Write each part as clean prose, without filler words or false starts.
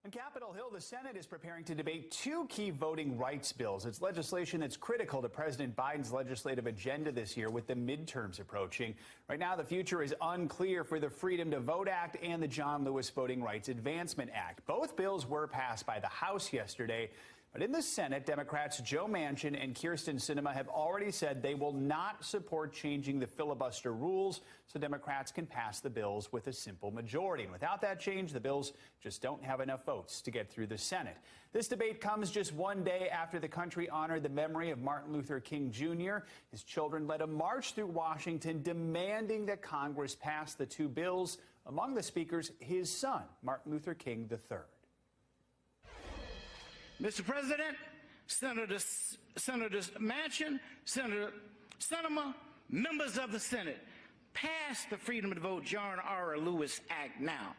On Capitol Hill, the Senate is preparing to debate two key voting rights bills. It's legislation that's critical to President Biden's legislative agenda this year with the midterms approaching. Right now, the future is unclear for the Freedom to Vote Act and the John Lewis Voting Rights Advancement Act. Both bills were passed by the House yesterday. But in the Senate, Democrats Joe Manchin and Kyrsten Sinema have already said they will not support changing the filibuster rules so Democrats can pass the bills with a simple majority. And without that change, the bills just don't have enough votes to get through the Senate. This debate comes just one day after the country honored the memory of Martin Luther King Jr. His children led a march through Washington demanding that Congress pass the two bills. Among the speakers, his son, Martin Luther King III. Mr. President, Senators Manchin, Senator Sinema, members of the Senate, pass the Freedom to Vote John R. Lewis Act now.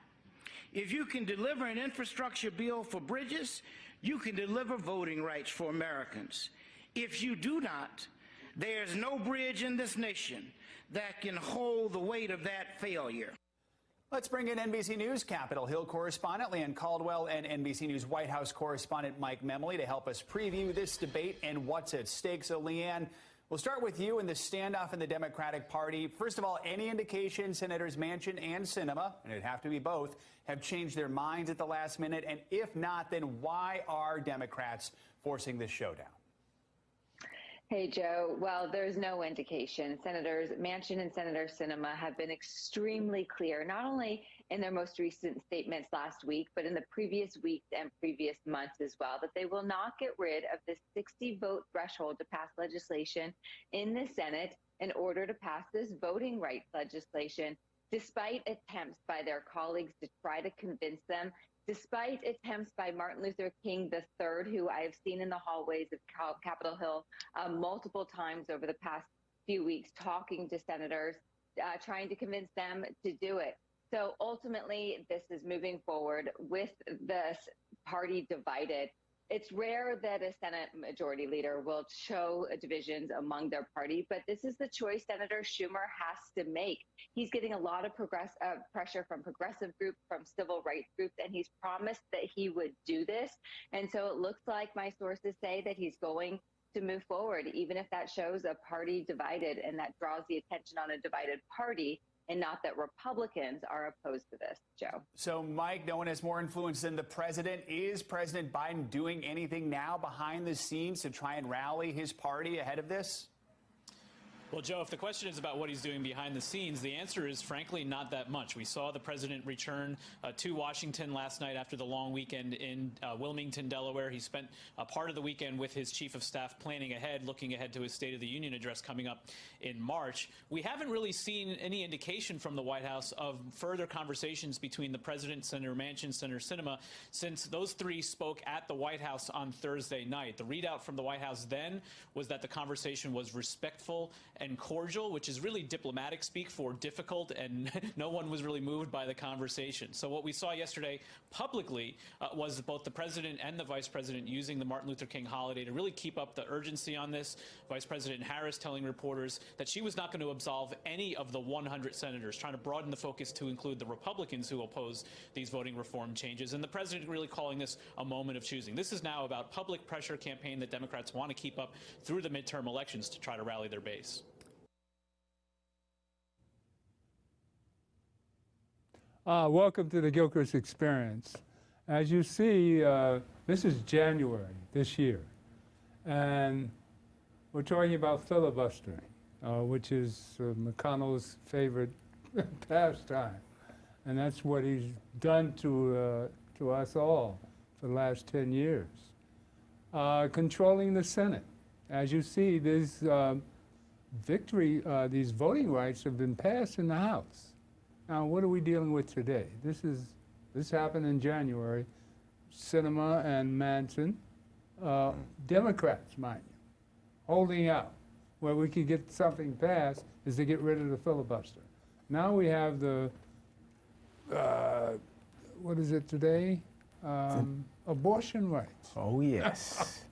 If you can deliver an infrastructure bill for bridges, you can deliver voting rights for Americans. If you do not, there's no bridge in this nation that can hold the weight of that failure. Let's bring in NBC News Capitol Hill correspondent Leanne Caldwell and NBC News White House correspondent Mike Memley to help us preview this debate and what's at stake. So, Leanne, we'll start with you in the standoff in the Democratic Party. First of all, any indication Senators Manchin and Sinema, and it'd have to be both, have changed their minds at the last minute? And if not, then why are Democrats forcing this showdown? Hey, Joe. Well, there's no indication. Senators Manchin and Senator Sinema have been extremely clear, not only in their most recent statements last week, but in the previous weeks and previous months as well, that they will not get rid of the 60-vote threshold to pass legislation in the Senate in order to pass this voting rights legislation, despite attempts by their colleagues to try to convince them, despite attempts by Martin Luther King III, who I have seen in the hallways of Capitol Hill multiple times over the past few weeks, talking to senators, trying to convince them to do it. So ultimately, this is moving forward with the party divided. It's rare that a Senate majority leader will show divisions among their party, but this is the choice Senator Schumer has to make. He's getting a lot of pressure from progressive groups, from civil rights groups, and he's promised that he would do this. And so it looks like my sources say that he's going to move forward, even if that shows a party divided and that draws the attention on a divided party, and not that Republicans are opposed to this, Joe. So, Mike, no one has more influence than the president. Is President Biden doing anything now behind the scenes to try and rally his party ahead of this? Well, Joe, if the question is about what he's doing behind the scenes, the answer is, frankly, not that much. We saw the president return to Washington last night after the long weekend in Wilmington, Delaware. He spent a part of the weekend with his chief of staff planning ahead, looking ahead to his State of the Union address coming up in March. We haven't really seen any indication from the White House of further conversations between the president, Senator Manchin, Senator Sinema, since those three spoke at the White House on Thursday night. The readout from the White House then was that the conversation was respectful and cordial, which is really diplomatic speak for difficult, and no one was really moved by the conversation. So what we saw yesterday publicly was both the president and the vice president using the Martin Luther King holiday to really keep up the urgency on this. Vice President Harris telling reporters that she was not going to absolve any of the 100 senators, trying to broaden the focus to include the Republicans who oppose these voting reform changes. And the president really calling this a moment of choosing. This is now about public pressure campaign that Democrats want to keep up through the midterm elections to try to rally their base. Welcome to the Gilchrist Experience. As you see, this is January this year, and we're talking about filibustering, which is McConnell's favorite pastime, and that's what he's done to us all for the last 10 years. Controlling the Senate. As you see, these voting rights have been passed in the House. Now, what are we dealing with today? This happened in January. Sinema and Manchin, Democrats, mind you, holding out. Where we could get something passed is to get rid of the filibuster. Now we have the, what is it today? Abortion rights. Oh, yes.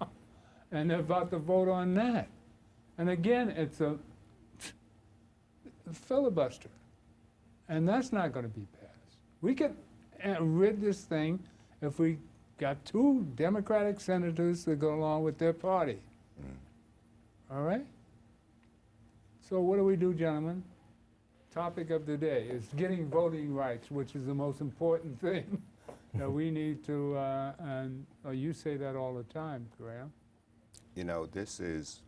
And they're about to vote on that. And again, it's a filibuster. And that's not going to be passed. We can rid this thing if we got 2 Democratic senators that go along with their party. All right? So what do we do, gentlemen? Topic of the day is getting voting rights, which is the most important thing that we need to, and you say that all the time, Graham. You know, this is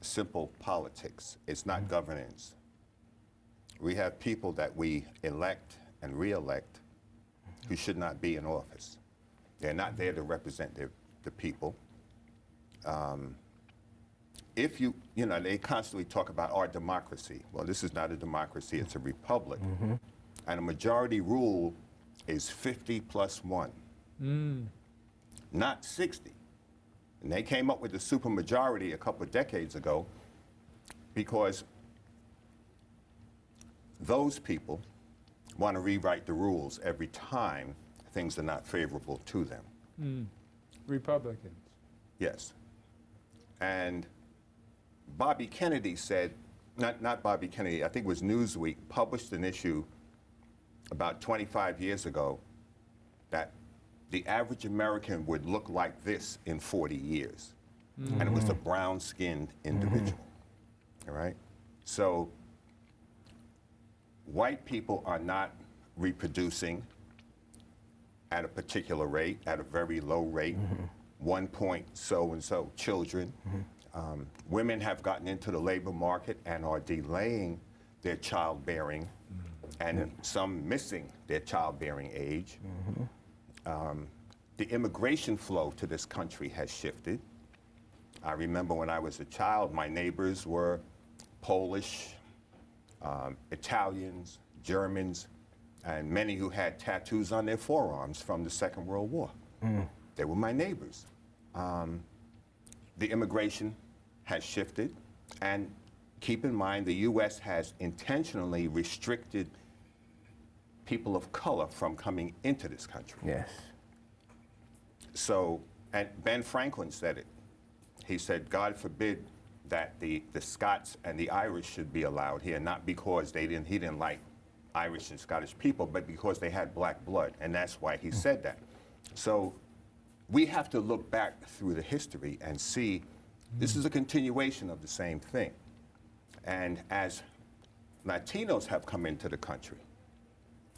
simple politics. It's not governance. We have people that we elect and re-elect who should not be in office. They're not there to represent the people. If you know, they constantly talk about our democracy. Well, this is not a democracy, it's a republic. And a majority rule is 50+1, not 60. And they came up with the supermajority a couple of decades ago because those people want to rewrite the rules every time things are not favorable to them. Republicans. Yes. And Bobby Kennedy said, not Bobby Kennedy, I think it was Newsweek, published an issue about 25 years ago that the average American would look like this in 40 years. And it was a brown-skinned individual, all right? So white people are not reproducing at a particular rate, at a very low rate, 1 point so-and-so children. Women have gotten into the labor market and are delaying their childbearing, and some missing their childbearing age. The immigration flow to this country has shifted. I remember when I was a child, my neighbors were Polish, Italians, Germans, and many who had tattoos on their forearms from the Second World War. They were my neighbors. The immigration has shifted, and keep in mind the U.S. has intentionally restricted people of color from coming into this country. Yes. So, and Ben Franklin said it. He said, God forbid that the Scots and the Irish should be allowed here, not because he didn't like Irish and Scottish people, but because they had black blood, and that's why he said that. So we have to look back through the history and see this is a continuation of the same thing. And as Latinos have come into the country,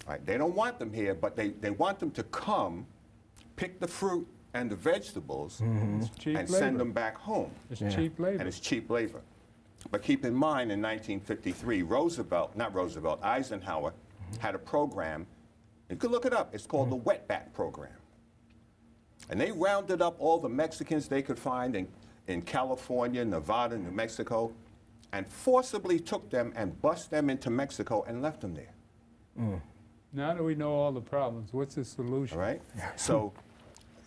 right, they don't want them here, but they want them to come, pick the fruit and the vegetables, and send them back home. It's cheap labor. And it's cheap labor. But keep in mind, in 1953, Eisenhower had a program, you can look it up, it's called the Wetback Program. And they rounded up all the Mexicans they could find in California, Nevada, New Mexico, and forcibly took them and bussed them into Mexico and left them there. Now that we know all the problems, what's the solution? All right? So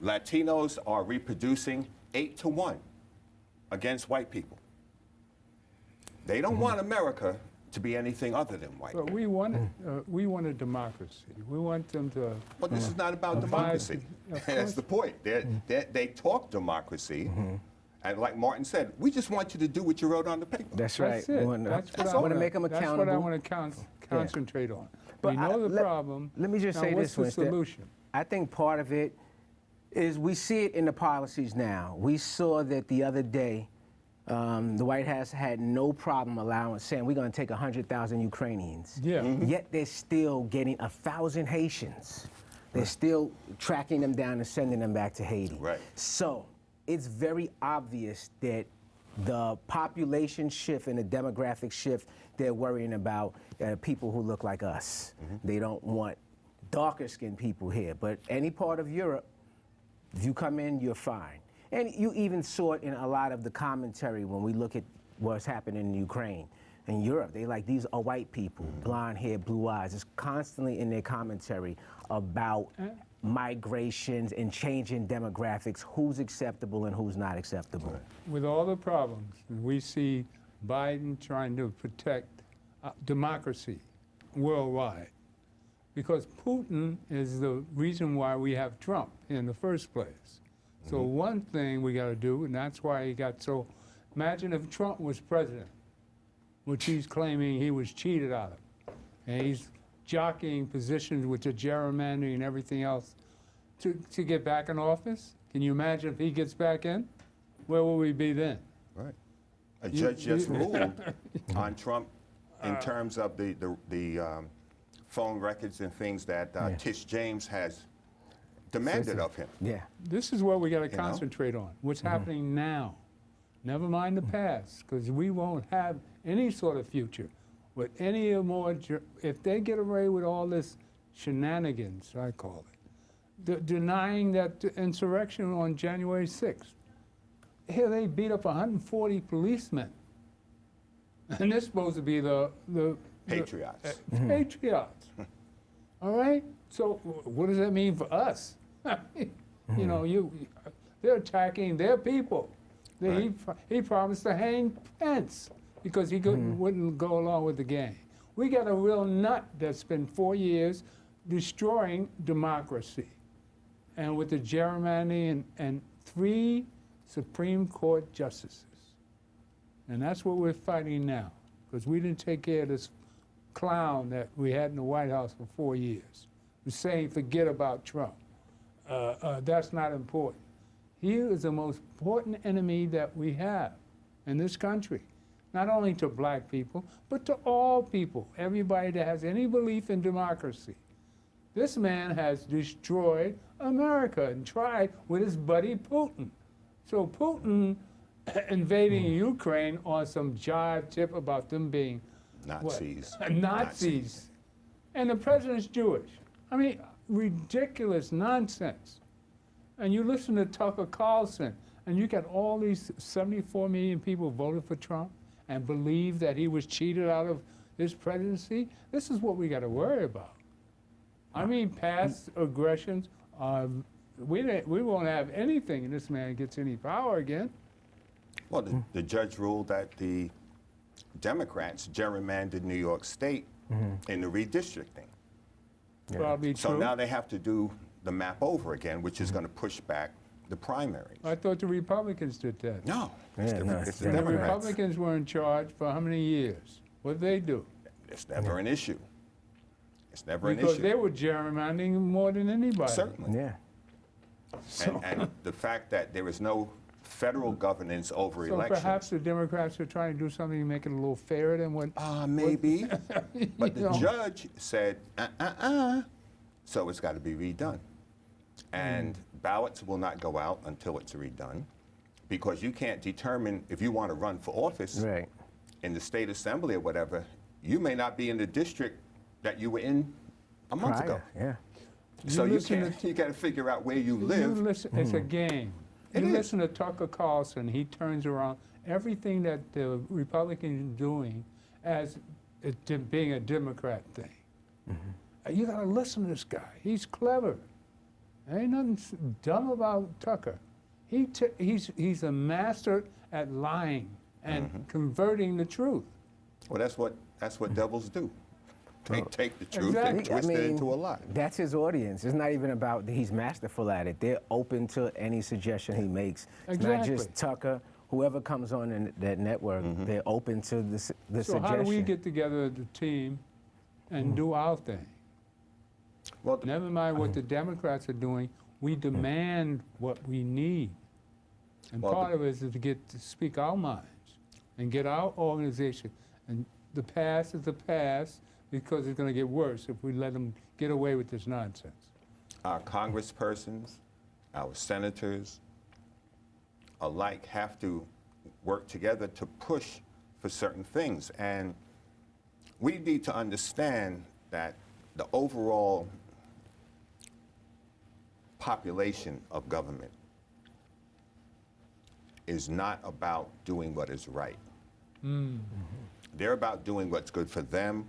Latinos are reproducing 8-to-1 against white people. They don't want America to be anything other than white. But we want a democracy. We want them to. But this is not about democracy. That's the point. They talk democracy, and like Martin said, we just want you to do what you wrote on the paper. That's right. That's it. I want to make them accountable. That's what I want to concentrate on. We know the problem. Let me just now say what's this, the solution? I think part of it is we see it in the policies now. We saw that the other day, the White House had no problem saying we're going to take 100,000 Ukrainians. Yeah. Yet they're still getting 1,000 Haitians. They're still tracking them down and sending them back to Haiti. Right. So it's very obvious that the population shift and the demographic shift, they're worrying about people who look like us. They don't want darker skinned people here. But any part of Europe, if you come in, you're fine. And you even saw it in a lot of the commentary when we look at what's happening in Ukraine. In Europe, they like, these are white people, blonde hair, blue eyes. It's constantly in their commentary about migrations and changing demographics, who's acceptable and who's not acceptable. With all the problems, we see Biden trying to protect democracy worldwide, because Putin is the reason why we have Trump in the first place. So one thing we got to do, and that's why he got so, imagine if Trump was president, which he's claiming he was cheated out of, and he's jockeying positions with the gerrymandering and everything else. to get back in office? Can you imagine if he gets back in? Where will we be then? Right. A judge just ruled on Trump in terms of the phone records and things that Tish James has demanded of him. Yeah. This is what we got to You know? concentrate on. What's happening now? Never mind the past, because we won't have any sort of future with any more. If they get away with all this shenanigans, I call it, denying that insurrection on January 6th. Here they beat up 140 policemen, and they're supposed to be the Patriots. patriots. All right. So what does that mean for us? You know, they're attacking their people. Right. He promised to hang Pence because he wouldn't go along with the game. We got a real nut that's been 4 years destroying democracy, and with the gerrymandering and 3 Supreme Court justices. And that's what we're fighting now, because we didn't take care of this clown that we had in the White House for 4 years. We're saying forget about Trump. That's not important. He is the most important enemy that we have in this country, not only to black people, but to all people, everybody that has any belief in democracy. This man has destroyed America and tried with his buddy Putin. So Putin invading Ukraine on some jive tip about them being Nazis. what? Nazis. And the president's Jewish. I mean, ridiculous nonsense. And you listen to Tucker Carlson, and you got all these 74 million people voted for Trump and believe that he was cheated out of his presidency. This is what we got to worry about. I mean, past aggressions, we won't have anything if this man gets any power again. Well, the judge ruled that the Democrats gerrymandered New York State in the redistricting. Probably So true. now they have to do the map over again, which is going to push back the primaries. I thought the Republicans did that. No, Yeah, no, it's the The Democrats. Republicans were in charge for how many years? What did they do? It's never an issue. It's never an Because issue. they were gerrymandering more than anybody. Certainly. Yeah. So, And the fact that there is no federal governance over so elections. perhaps the Democrats are trying to do something to make it a little fairer than what. Maybe. But you the know. judge said, so it's got to be redone. And ballots will not go out until it's redone, because you can't determine if you want to run for office Right. in the state assembly or whatever. You may not be in the district that you were in a month ago. Yeah. So you listen can't. You got to figure out where you You live. listen, it's a game. It You is. listen to Tucker Carlson, he turns around everything that the Republicans are doing as it being a Democrat thing. You got to listen to this guy. He's clever. There ain't nothing dumb about Tucker. He's a master at lying and converting the truth. Well, that's what devils do. They take the truth Exactly. and twist it into a lie. That's his audience. It's not even about that he's masterful at it. They're open to any suggestion he makes. It's not just Exactly. Tucker. Whoever comes on in that network, they're open to the So suggestion. how do we get together as a team and do our thing? Well, Never mind what the Democrats are doing. We demand what we need. And Well, part of it is to get to speak our minds and get our organization. And the past is the past, because it's going to get worse if we let them get away with this nonsense. our congresspersons, our senators alike have to work together to push for certain things. And we need to understand that the overall population of government is not about doing what is right. They're about doing what's good for them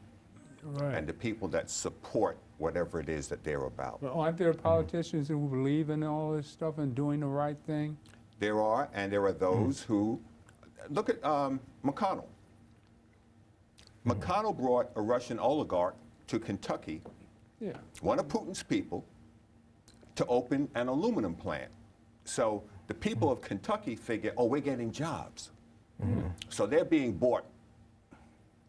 Right. and the people that support whatever it is that they're about. But aren't there politicians who believe in all this stuff and doing the right thing? There are, and there are those who, look at McConnell. McConnell brought a Russian oligarch to Kentucky, Yeah. one of Putin's people, to open an aluminum plant. So the people of Kentucky figure, oh, we're getting jobs. So they're being bought.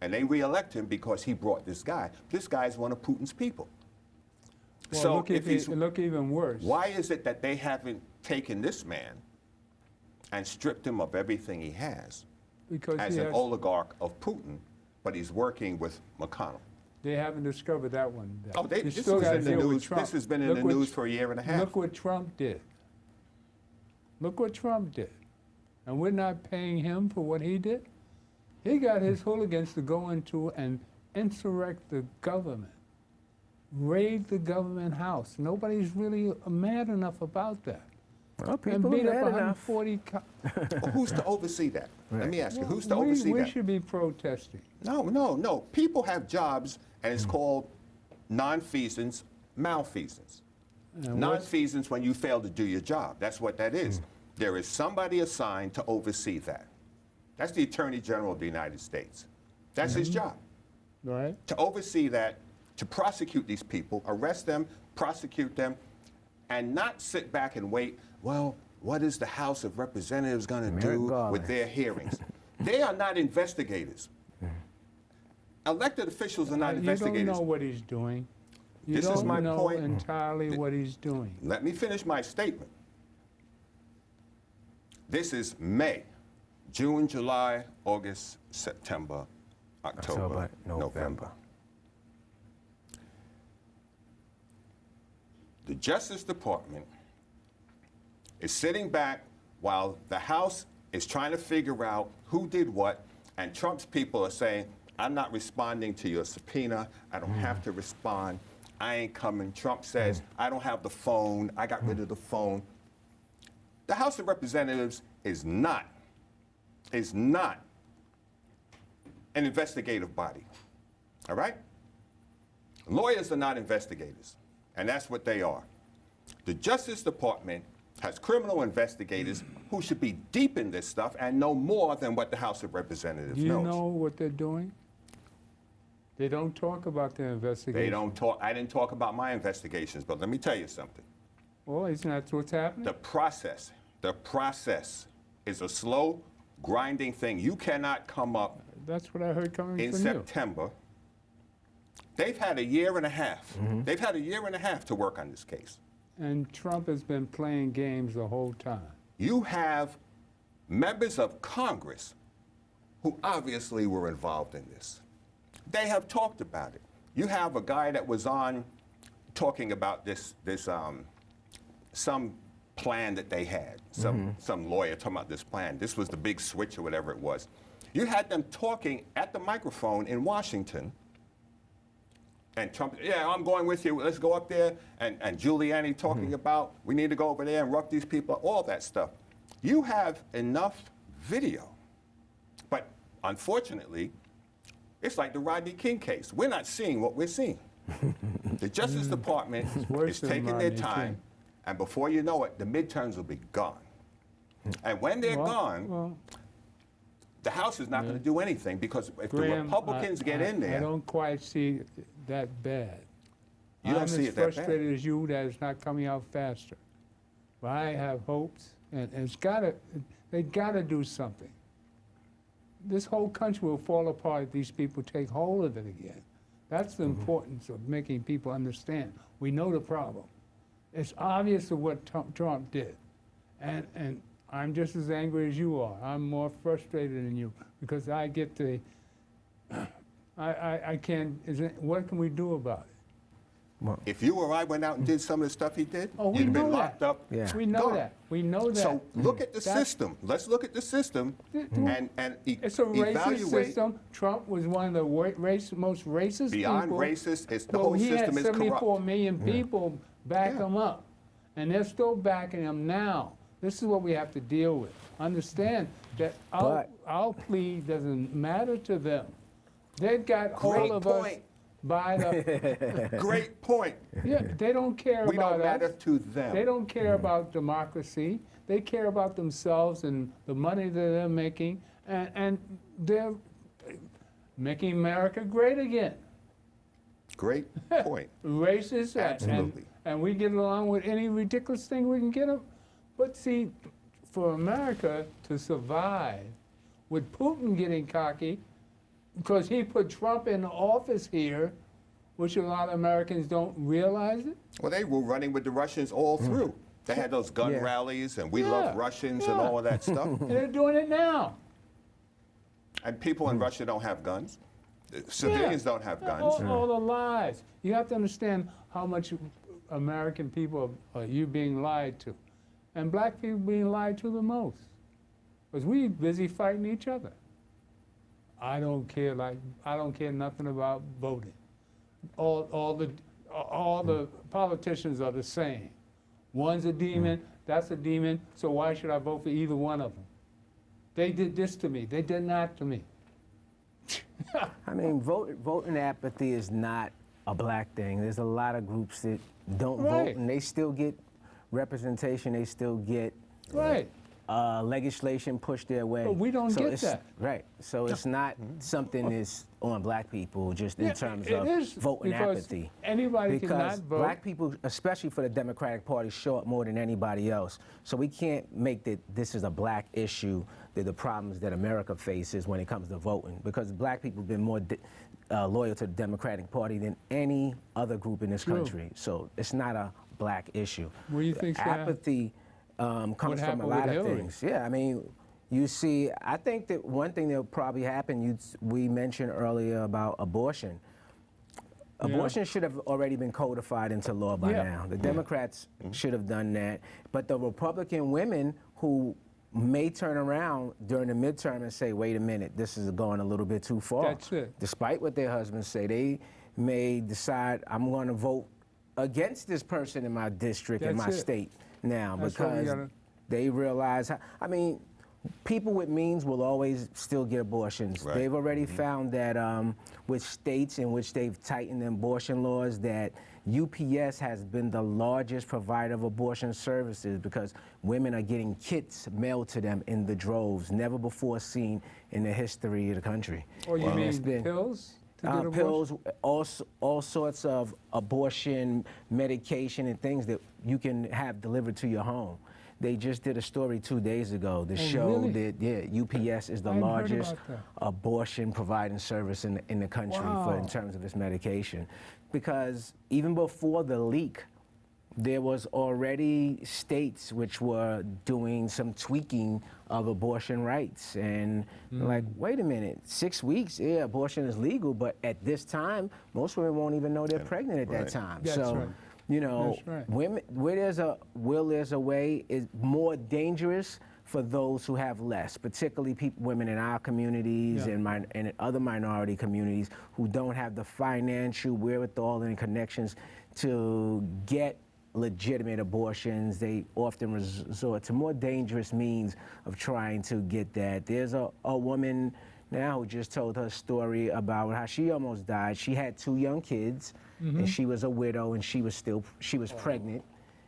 And they reelect him because he brought this guy. This guy is one of Putin's people. Well, So look, if he's, look even worse. why is it that they haven't taken this man and stripped him of everything he has Because as he an has, oligarch of Putin, but he's working with McConnell? they haven't discovered that one. yet. Oh, You this still was gotta in the deal with news. Trump. This has been in Look the what news for a year and a half. Look what Trump did. Look what Trump did. And we're not paying him for what he did. He got his hooligans to go into and insurrect the government, raid the government house. Nobody's really mad enough about that. Well, And people beat are up mad enough. 140 Well, who's to oversee that? Let me ask you, who's to we, oversee we that? should be protesting. No. People have jobs, and it's called nonfeasance, malfeasance. And what's- Nonfeasance when you fail to do your job. That's what that is. There is somebody assigned to oversee that. That's the Attorney General of the United States. That's his job, Right? to oversee that, to prosecute these people, arrest them, prosecute them, and not sit back and wait, well, what is the House of Representatives going to Merrick do Garland. with their hearings? They are not investigators. Elected officials are not You investigators. don't know what he's doing. You This is don't my know point. entirely what he's doing. Let me finish my statement. This is May, June, July, August, September, October, November. The Justice Department is sitting back while the House is trying to figure out who did what, and Trump's people are saying, I'm not responding to your subpoena. I don't have to respond. I ain't coming. Trump says, I don't have the phone. I got rid of the phone. The House of Representatives is not an investigative body, all right? Lawyers are not investigators, and that's what they are. The Justice Department has criminal investigators who should be deep in this stuff and know more than what the House of Representatives Do you knows. know what they're doing? They don't talk about their investigation. They don't talk. I didn't talk about my investigations, but let me tell you something. Well, isn't that what's happening? The process is a slow, grinding thing. You cannot come up That's what I heard coming in from you. September. They've had a year and a half. They've had a year and a half to work on this case. And Trump has been playing games the whole time. You have members of Congress who obviously were involved in this. They have talked about it. You have a guy that was on talking about some plan that they had, some lawyer talking about this plan. This was the big switch or whatever it was. You had them talking at the microphone in Washington, and Trump, yeah, I'm going with you, let's go up there, and Giuliani talking about, we need to go over there and rough these people, all that stuff. You have enough video, but unfortunately, it's like the Rodney King case. We're not seeing what we're seeing. The Justice Department worse is than taking their Rodney time, King. and before you know it, the midterms will be gone. And when they're gone, Well, the House is not going to do anything because if the Graham, Republicans get in I there, don't quite see that bad. You don't I'm see as it that bad. frustrated as you that it's not coming out faster. But I have hopes, and they gotta do something. This whole country will fall apart if these people take hold of it again. That's the importance of making people understand. We know the problem. It's obvious of what Trump did. And I'm just as angry as you are. I'm more frustrated than you because I get the, I can't, what can we do about it? if you or I went out and did some of the stuff he did, Oh, we you'd have know been that. locked up. Yeah. We know gone. that. We know that. So look at the That's- system. Let's look at the system and It's a racist evaluate. system. Trump was one of the most racist Beyond people. racist, it's the Well, whole he system had is 74 corrupt. million people back Yeah. him up, and they're still backing him now. This is what we have to deal with. Understand that our plea doesn't matter to them. They've got hold Great of us point. by the. Great point. Yeah, they don't care We about don't matter us. to them. They don't care about democracy. They care about themselves and the money that they're making, and they're making America great again. Great point. Racist, Absolutely. and we get along with any ridiculous thing we can get them. But see, for America to survive with Putin getting cocky, because he put Trump in office here, which a lot of Americans don't realize it. Well, they were running with the Russians all through. They had those gun Yeah. rallies and we Yeah, love Russians and yeah. all of that stuff. And they're doing it now. And people in Russia don't have guns. Civilians don't have guns. All the lies. You have to understand how much American people are you being lied to. And black people being lied to the most. Because we busy fighting each other. I don't care nothing about voting. All the politicians are the same. One's a demon, that's a demon, so why should I vote for either one of them? They did this to me, they did that to me. I mean, voting apathy is not a black thing. There's a lot of groups that don't vote, Right. and they still get representation. They still get Right. legislation pushed their way. But we don't get it's, that. Right. So it's not something that's on black people just in Yeah, terms it of is, voting because apathy. anybody Because cannot vote. black people, especially for the Democratic Party, show up more than anybody else. So we can't make that this is a black issue, that the problems that America faces when it comes to voting. Because black people have been more loyal to the Democratic Party than any other group in this True. country. So it's not a black issue. What do you think's gonna happen? Apathy comes from happened a with lot of Hillary? things. Yeah, I mean, you see, I think that one thing that will probably happen, we mentioned earlier about abortion. Abortion should have already been codified into law by Yeah. now. The Democrats should have done that. But the Republican women who may turn around during the midterm and say, wait a minute, this is going a little bit too far. That's it. Despite what their husbands say, they may decide, I'm going to vote against this person in my district, in That's my it. state now, That's what we because gotta- they realize, I mean, people with means will always still get abortions. Right. They've already found that with states in which they've tightened abortion laws, that UPS has been the largest provider of abortion services because women are getting kits mailed to them in the droves, never before seen in the history of the country. Or you And it's mean been- pills to get abortion? pills, all sorts of abortion medication and things that you can have delivered to your home. They just did a story 2 days ago that showed really? that UPS is the I hadn't heard largest about that. abortion providing service in the country in Wow. terms of its medication. Because even before the leak, there was already states which were doing some tweaking of abortion rights. And like, wait a minute, 6 weeks, yeah, abortion is legal, but at this time, most women won't even know they're pregnant at that Right. time. That's so, right. you know, That's right. women, where there's a will, there's a way is more dangerous for those who have less, particularly women in our communities Yeah. and other minority communities who don't have the financial wherewithal and connections to get legitimate abortions. They often resort to more dangerous means of trying to get that. There's a woman now who just told her story about how she almost died. She had 2 young kids, and she was a widow, and she was pregnant,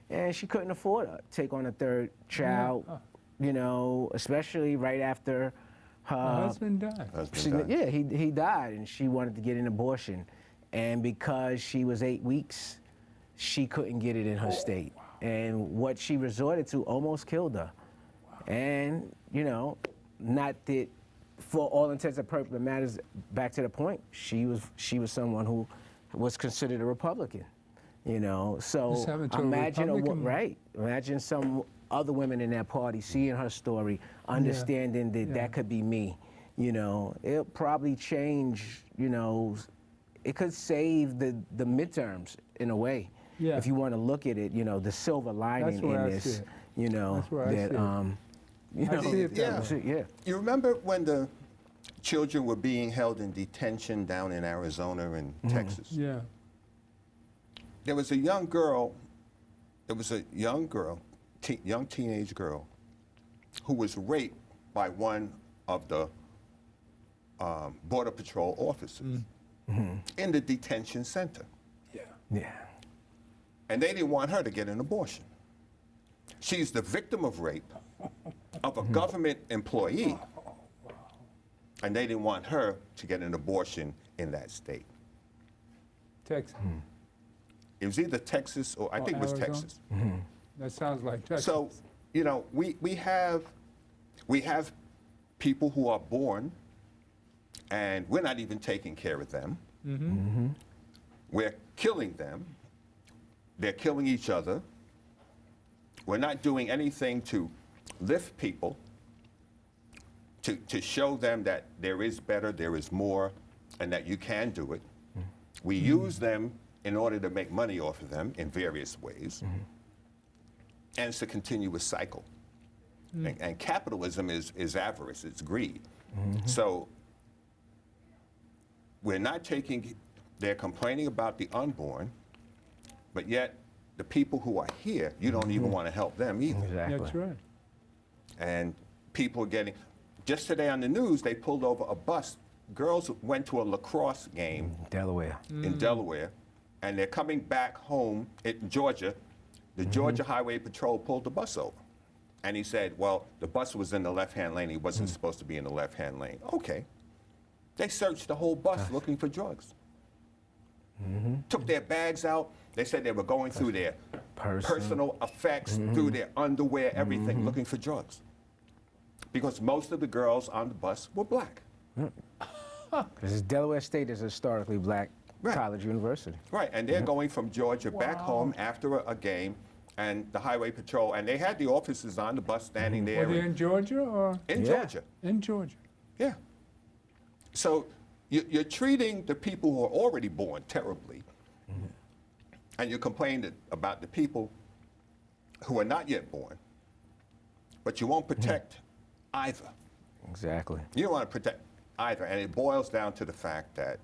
and she couldn't afford to take on a 3rd child. You know, especially right after her My husband died. Husband died. yeah, he died, and she wanted to get an abortion, and because she was 8 weeks, she couldn't get it in her state, and what she resorted to almost killed her. And you know, not that for all intents and purposes matters. Back to the point, she was someone who was considered a Republican. You know, so This happened to a imagine Republican? right. Imagine some other women in that party seeing her story, understanding that that could be me. You know, it'll probably change. You know, it could save the midterms in a way. Yeah. If you want to look at it, you know, the silver lining That's where in I this. see it. You know, That's where I that see it. you I know, see it that way. yeah. You remember when the children were being held in detention down in Arizona and Texas? Yeah. There was a young girl, young teenage girl, who was raped by one of the Border Patrol officers in the detention center. Yeah. And they didn't want her to get an abortion. She's the victim of rape of a government employee, and they didn't want her to get an abortion in that state. Texas. It was either Texas or I think it was Arizona? Texas. That sounds like Texas. So, you know, we have people who are born, and we're not even taking care of them. We're killing them. They're killing each other. We're not doing anything to lift people, to show them that there is better, there is more, and that you can do it. We use them in order to make money off of them in various ways. And it's a continuous cycle. And capitalism is avarice, it's greed. So we're not taking, they're complaining about the unborn, but yet the people who are here, you don't even want to help them either. Exactly. That's right. And people are getting, just today on the news, they pulled over a bus. Girls went to a lacrosse game Delaware. in Delaware, and they're coming back home in Georgia. The Georgia Highway Patrol pulled the bus over. And he said, well, the bus was in the left-hand lane. He wasn't supposed to be in the left-hand lane. Okay. They searched the whole bus looking for drugs. Took their bags out. They said they were going through their personal effects, through their underwear, everything, looking for drugs. Because most of the girls on the bus were black. Because Delaware State is a historically black college university. Right, and they're going from Georgia back home after a game, and the highway patrol, and they had the officers on the bus standing there. Were they in Georgia or? In Georgia. In Georgia. Yeah. So you're treating the people who are already born terribly, and you're complaining about the people who are not yet born, but you won't protect either. Exactly. You don't want to protect either, and it boils down to the fact that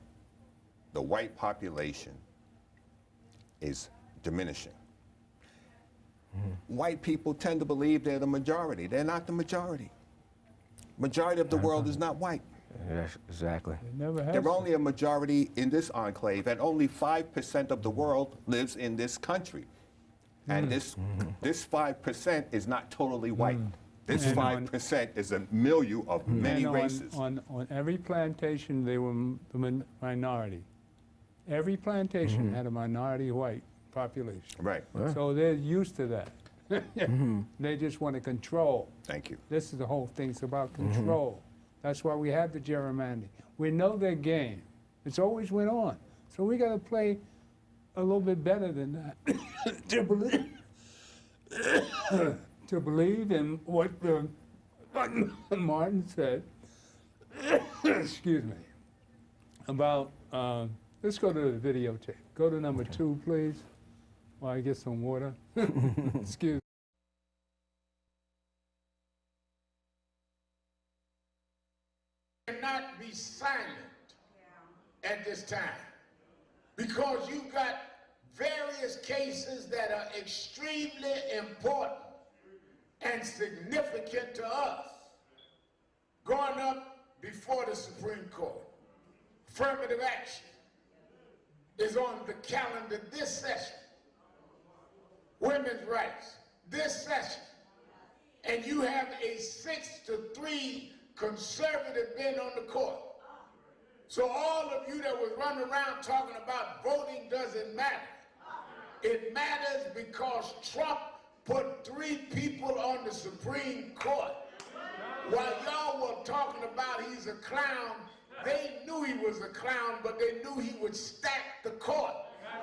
the white population is diminishing. White people tend to believe they're the majority. They're not the majority. Majority of the world is not white. Yes, exactly. It never has. They're only a majority in this enclave, and only 5% of the world lives in this country. And this 5% is not totally white. This And 5% is a milieu of many And races. on every plantation, they were the minority. Every plantation had a minority white population. Right. So they're used to that. They just want to control. Thank you. This is the whole thing. It's about control. That's why we have the gerrymandering. We know their game. It's always went on. So we got to play a little bit better than that to believe, to believe in what Martin said. Excuse me. About let's go to the videotape. Go to number 2, please. While I get some water. Excuse me. Cannot be silent at this time, because you've got various cases that are extremely important and significant to us going up before the Supreme Court. Affirmative action is on the calendar this session. Women's rights this session. And you have a 6-3 conservative been on the court. So all of you that was running around talking about voting doesn't matter. It matters because Trump put 3 people on the Supreme Court. While y'all were talking about he's a clown, they knew he was a clown, but they knew he would stack the court.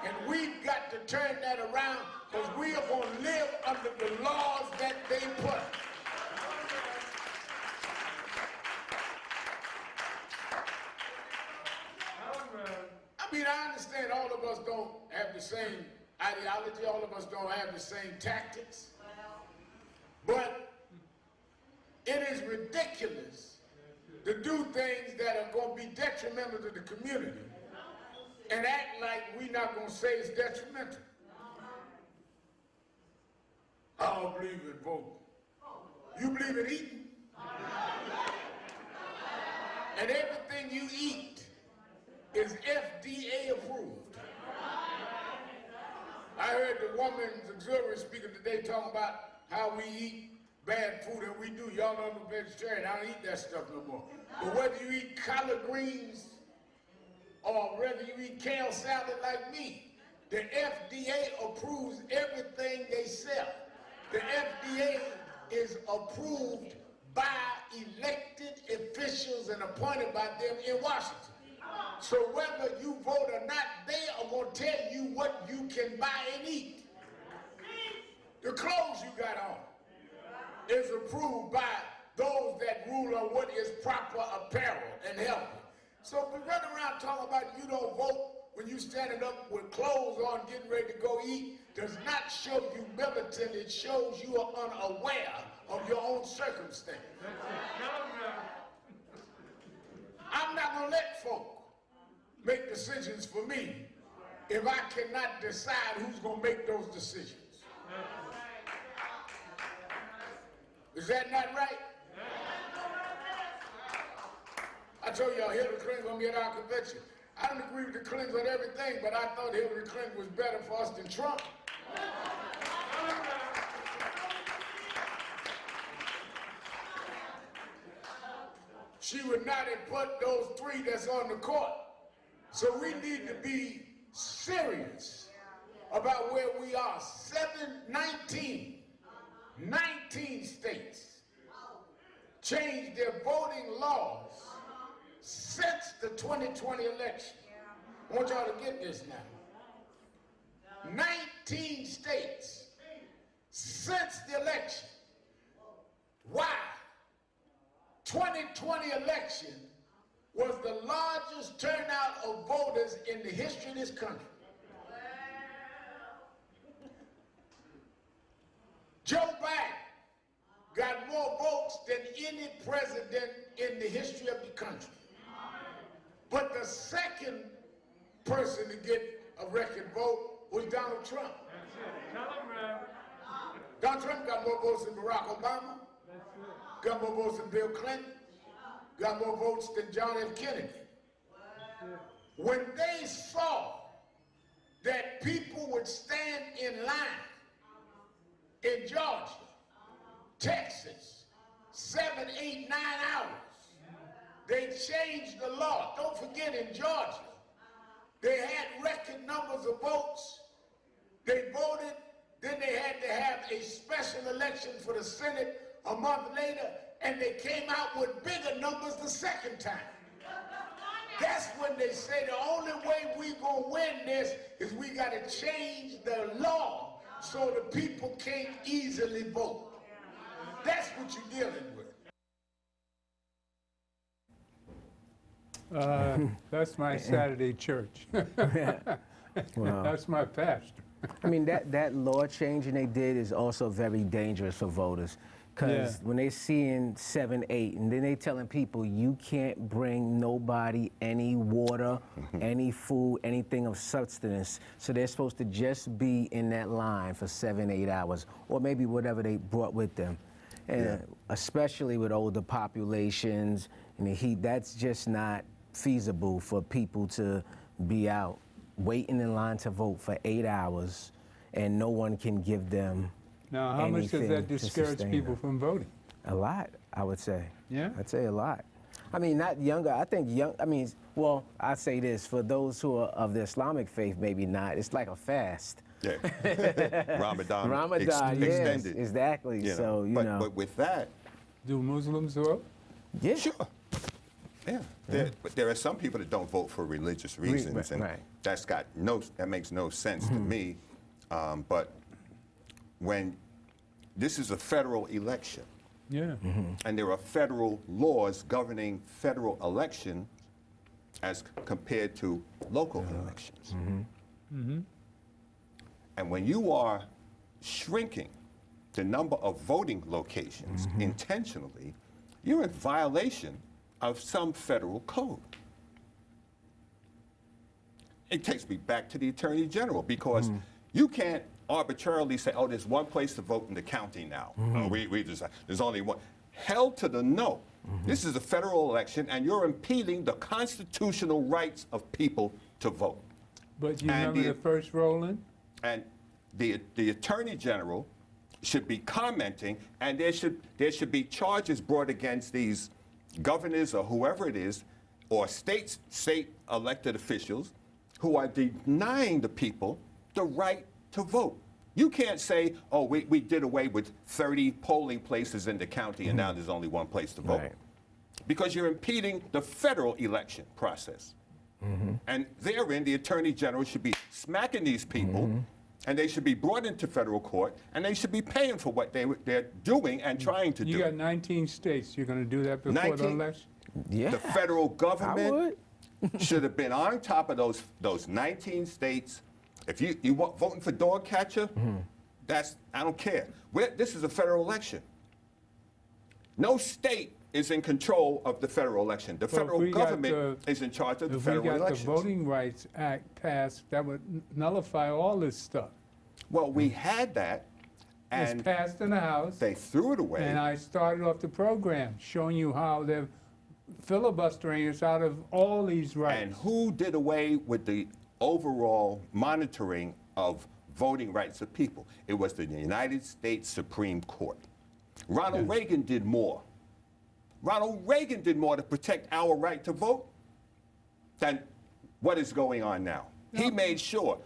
And we've got to turn that around, because we are going to live under the laws that they put. I mean, I understand all of us don't have the same ideology, all of us don't have the same tactics, but it is ridiculous to do things that are going to be detrimental to the community and act like we're not going to say it's detrimental. I don't believe in voting. You believe in eating? And everything you eat is FDA approved. I heard the woman's auxiliary speaker today talking about how we eat bad food, and we do. Y'all know I'm a vegetarian. I don't eat that stuff no more. But whether you eat collard greens or whether you eat kale salad like me, the FDA approves everything they sell. The FDA is approved by elected officials and appointed by them in Washington. So whether you vote or not, they are going to tell you what you can buy and eat. The clothes you got on is approved by those that rule on what is proper apparel and healthy. So we run around talking about you don't vote when you standing up with clothes on getting ready to go eat does not show you militant. It shows you are unaware of your own circumstance. I'm not going to let folk make decisions for me if I cannot decide who's going to make those decisions. Is that not right? I told y'all Hillary Clinton gonna get our convention. I don't agree with the Clintons on everything, but I thought Hillary Clinton was better for us than Trump. She would not have put those three that's on the court. So we need to be serious about where we are. 19 states changed their voting laws since the 2020 election. I want y'all to get this now. 19 states since the election. Why? 2020 election was the largest turnout of voters in the history of this country. Joe Biden got more votes than any president in the history of the country. But the second person to get a record vote was Donald Trump. Donald Trump got more votes than Barack Obama, got more votes than Bill Clinton, got more votes than John F. Kennedy. When they saw that people would stand in line in Georgia, Texas, 7, 8, 9 hours, they changed the law. Don't forget, in Georgia, they had record numbers of votes. They voted, then they had to have a special election for the Senate a month later, and they came out with bigger numbers the second time. That's when they say the only way we gonna win this is we gotta change the law so the people can't easily vote. That's what you're dealing with. That's my Saturday church. Wow. That's my pastor. I mean, that law changing they did is also very dangerous for voters. Because when they seeing 7, 8, and then they telling people you can't bring nobody any water, any food, anything of substance. So they're supposed to just be in that line for 7, 8 hours, or maybe whatever they brought with them. And especially with older populations and the heat, that's just not feasible for people to be out waiting in line to vote for 8 hours and no one can give them Now, how much does anything that to discourage sustain people them. from voting? A lot, I would say. Yeah? I'd say a lot. I mean, not younger. I think young, I mean, well, I say this, for those who are of the Islamic faith, maybe not. It's like a fast. Yeah. Ramadan, Ramadan, yes, extended. exactly. You know. So, you know. But with that, Do Muslims vote? Yeah. sure. Yeah. But there are some people that don't vote for religious reasons, and right. that makes no sense to me. But when this is a federal election, Yeah. and there are federal laws governing federal election as compared to local elections. And when you are shrinking the number of voting locations intentionally, you're in violation of some federal code. It takes me back to the Attorney General, because you can't arbitrarily say, oh, there's one place to vote in the county now. Oh, there's only one. Held to the no. This is a federal election, and you're impeding the constitutional rights of people to vote. But you And remember the- the first roll-in? And the Attorney General should be commenting, and there should be charges brought against these governors or whoever it is, or state elected officials who are denying the people the right to vote. You can't say, oh, we did away with 30 polling places in the county and now there's only one place to vote. Right. Because you're impeding the federal election process. And therein, the Attorney General should be smacking these people, and they should be brought into federal court, and they should be paying for what they're doing and trying to do. You got 19 states. You're going to do that before the 19? election? Yeah. The federal I government would. should have been on top of those 19 states. If you want voting for dog catcher, I don't care. This is a federal election. No state is in control of the federal election. The federal government is in charge of the federal elections. If we got the Voting Rights Act passed, that would nullify all this stuff. Well, we had that, and It's passed in the House. they threw it away. And I started off the program showing you how they're filibustering us out of all these rights. And who did away with the overall monitoring of voting rights of people? It was the United States Supreme Court. Ronald Reagan did more. Ronald Reagan did more to protect our right to vote than what is going on now. He made sure.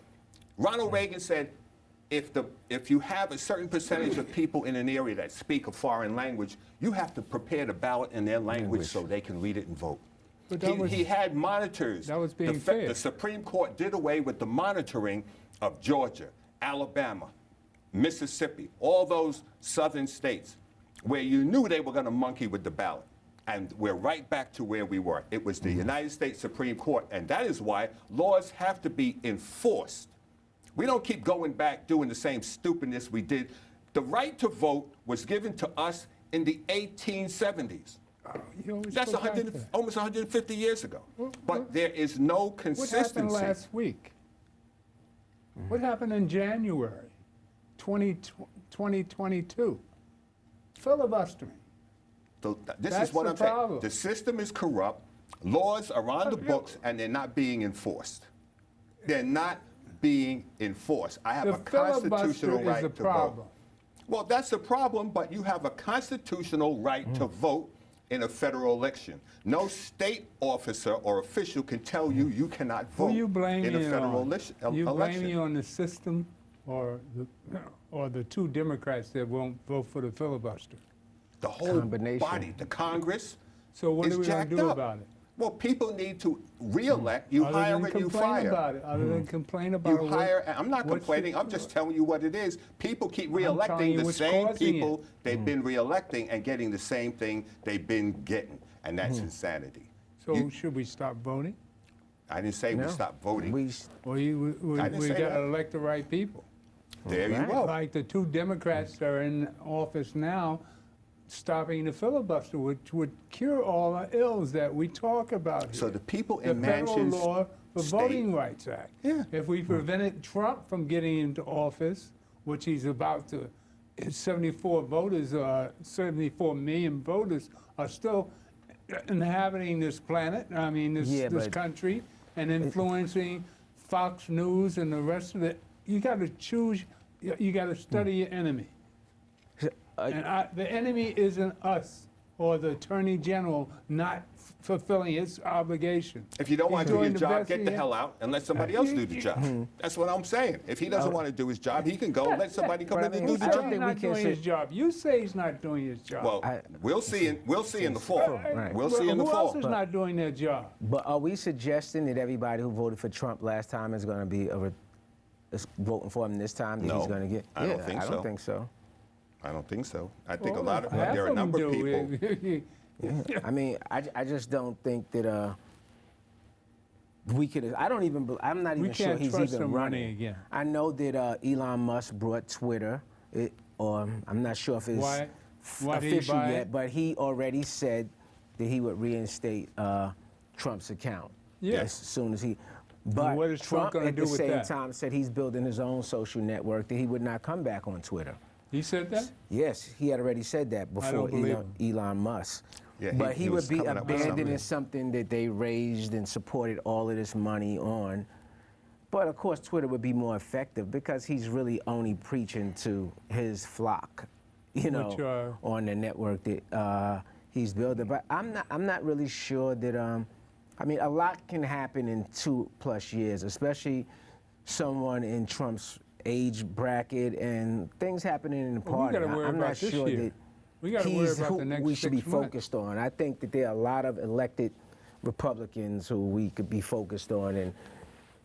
Ronald Reagan said, if you have a certain percentage of people in an area that speak a foreign language, you have to prepare the ballot in their language so they can read it and vote. But that was- He had monitors. That was being fair. The Supreme Court did away with the monitoring of Georgia, Alabama, Mississippi, all those southern states where you knew they were going to monkey with the ballot. And we're right back to where we were. It was the United States Supreme Court, and that is why laws have to be enforced. We don't keep going back doing the same stupidness we did. The right to vote was given to us in the 1870s. You always That's go back to that. almost 150 years ago. But there is no What consistency. happened last week? What happened in January 2022? Filibustering. This That's is what the I'm saying. problem. The system is corrupt. Laws are on the books, and they're not being enforced. They're not being enforced. I have The a constitutional filibuster is right the to problem. vote. Well, that's the problem, but you have a constitutional right to vote in a federal election. No state officer or official can tell you you cannot vote Who you blaming in a it federal on? election. You blaming on the system or the two Democrats that won't vote for the filibuster? The whole Combination. body, the Congress, So what is are we going jacked to do up. about it? Well, people need to re-elect. You Other hire than and you complain fire. about it, other than complain about You it. hire. I'm not what's complaining. the- I'm just telling you what it is. People keep telling re-electing you the what's same causing people it. they've been re-electing and getting the same thing they've been getting, and that's insanity. So should we stop voting? I didn't say we No. stop voting. We Or we I didn't got say to that. elect the right people? there you Right. go. Like the two Democrats that are in office now, stopping the filibuster, which would cure all the ills that we talk about here. So the people The in federal Manchin's law for state- Voting Rights Act. Yeah. If we prevented Trump from getting into office, which he's about to, 74 million voters are still inhabiting this planet, Yeah, this but- country, and influencing Fox News and the rest of it. You got to choose, you got to study your enemy. And the enemy isn't us or the Attorney General not fulfilling its obligation. If you don't want to do doing your the job, best get he the can. hell out and let somebody else do the job. That's what I'm saying. If he doesn't want to do his job, he can go. Let somebody come but in I and mean, do the Who I says don't job. he's think we not can doing say- his job? You say he's not doing his job. Well, we'll see in the fall. Right. We'll see in the Who fall. else is not doing their job? But are we suggesting that everybody who voted for Trump last time is going to be is voting for him this time? That No, he's going to get? I don't think I so. don't think so. I don't think so. I think Well, a lot of half there are a them number of do. people. I mean, I just don't think that we could. I don't even. I'm not even sure can't he's trust even him running running again. I know that Elon Musk brought Twitter, or I'm not sure if it's Why did he official buy yet, it? but he already said that he would reinstate Trump's account Yeah. as soon as he. But what is Trump gonna at do the with same that? time said he's building his own social network, that he would not come back on Twitter. He said that? Yes, he had already said that before believe Elon Musk. Yeah, but he he was would be coming up with abandoning something. something that they raised and supported all of this money on. But of course, Twitter would be more effective because he's really only preaching to his flock, Which, on the network that he's building. But I'm not really sure that. I mean, a lot can happen in 2+ years, especially someone in Trump's age bracket and things happening in the Well, we party. gotta worry I'm about not this sure year. that We got to worry he's about who the next we should be 6 months. focused on. I think that there are a lot of elected Republicans who we could be focused on and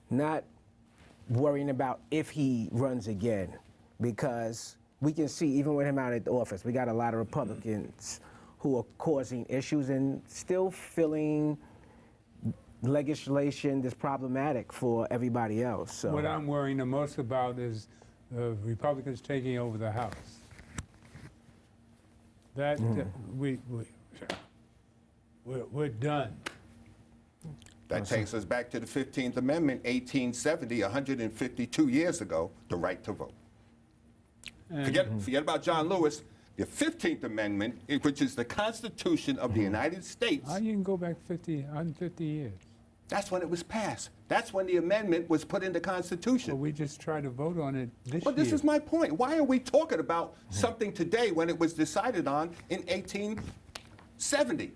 not worrying about if he runs again, because we can see even with him out at the office, we got a lot of Republicans who are causing issues and still feeling legislation that's problematic for everybody else. So What I'm worrying the most about is the Republicans taking over the House. That we're done. That takes us back to the 15th Amendment, 1870, 152 years ago, the right to vote. Forget about John Lewis. The 15th Amendment, which is the Constitution of the United States. How you can go back 150 years? That's when it was passed. That's when the amendment was put in the Constitution. Well, we just tried to vote on it this But year. this is my point. Why are we talking about something today when it was decided on in 1870?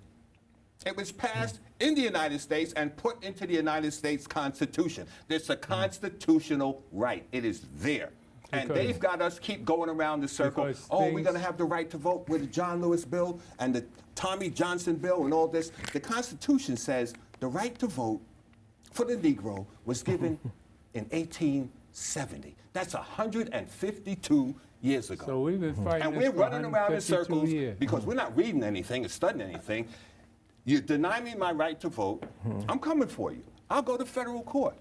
It was passed in the United States and put into the United States Constitution. It's a constitutional right. It is there. And Because- they've got us keep going around the circle. because Oh, we're things- going to have the right to vote with the John Lewis bill and the Tommy Johnson bill and all this. The Constitution says the right to vote for the Negro was given in 1870. That's 152 years ago. So we've been fighting And this we're for running around in 152 circles years. because we're not reading anything or studying anything. You deny me my right to vote, I'm coming for you. I'll go to federal court.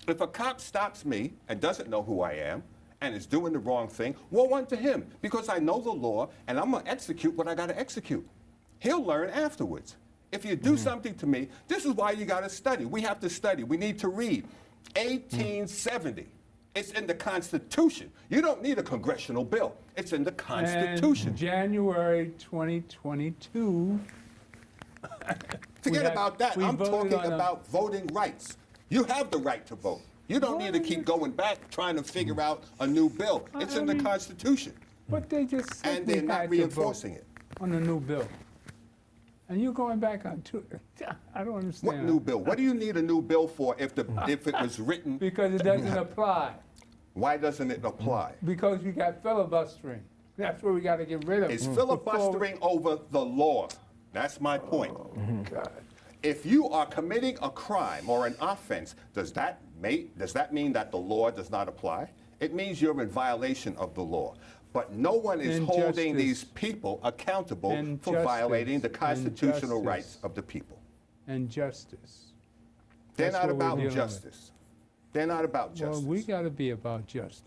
If a cop stops me and doesn't know who I am and is doing the wrong thing, woe unto him, because I know the law and I'm going to execute what I got to execute. He'll learn afterwards. If you do something to me, this is why you got to study. We have to study. We need to read. 1870. It's in the Constitution. You don't need a congressional bill. It's in the Constitution. And January 2022. Forget about that. we I'm voted talking on about voting rights. You have the right to vote. You don't need to keep going back trying to figure out a new bill. It's in the Constitution. But they just said And we they're not had to reinforcing vote it. on the new bill. And you're going back on two. I don't understand. What new bill? What do you need a new bill for if it was written? Because it doesn't apply. Why doesn't it apply? Because we got filibustering. That's what we got to get rid of. It's filibustering over the law. That's my point. If you are committing a crime or an offense, does that mean that the law does not apply? It means you're in violation of the law. But no one is holding these people accountable for violating the constitutional rights of the people. And justice. They're That's not what we're about dealing justice. They're not about justice. Well, we got to be about justice.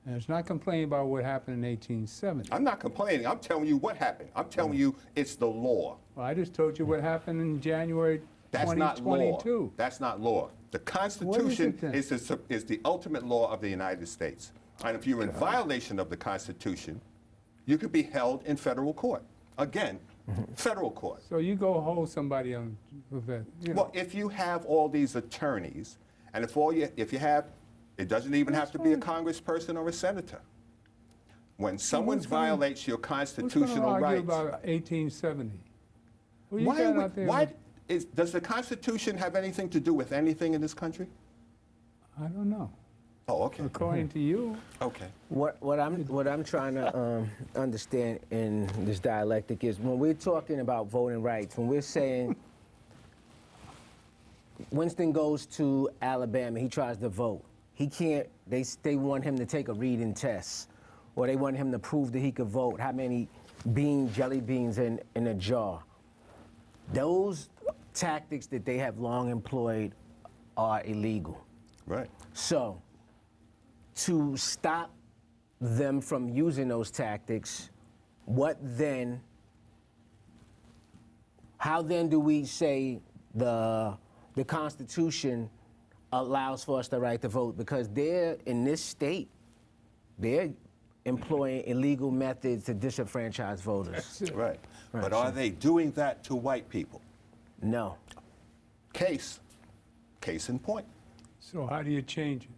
And it's not complaining about what happened in 1870. I'm not complaining. I'm telling you what happened. I'm telling you it's the law. Well, I just told you what happened in January That's not law. 2022. That's not law. The Constitution then? is the ultimate law of the United States. And if you're in violation of the Constitution, you could be held in federal court. Again, federal court. So you go hold somebody on with that. You know. Well, if you have all these attorneys, and if you have, it doesn't even have to be a congressperson or a senator. When someone violates your constitutional argue rights, about 1870? Well, you got out there does the Constitution have anything to do with anything in this country? I don't know. Oh, okay. According to you. Okay. What I'm trying to understand in this dialectic is when we're talking about voting rights, when we're saying Winston goes to Alabama, he tries to vote. He can't. They want him to take a reading test, or they want him to prove that he could vote. How many jelly beans in a jar? Those tactics that they have long employed are illegal. Right. So, to stop them from using those tactics, how then do we say the Constitution allows for us the right to vote? Because in this state, they're employing illegal methods to disenfranchise voters. Right. But are they doing that to white people? No. Case in point. So how do you change it?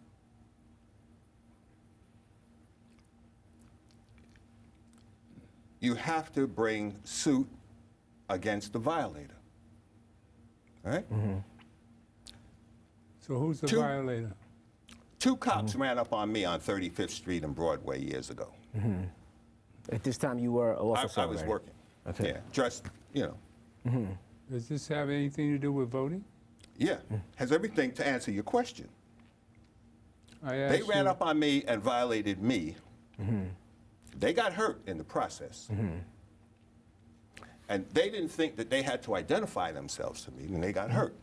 You have to bring suit against the violator. Right? So who's the Two- violator? Two cops ran up on me on 35th Street and Broadway years ago. At this time, you were an officer. I was already. working. Okay. Yeah, dressed, Does this have anything to do with voting? Yeah, has everything to answer your question. I They asked ran you- up on me and violated me. They got hurt in the process. And they didn't think that they had to identify themselves to me, and they got hurt.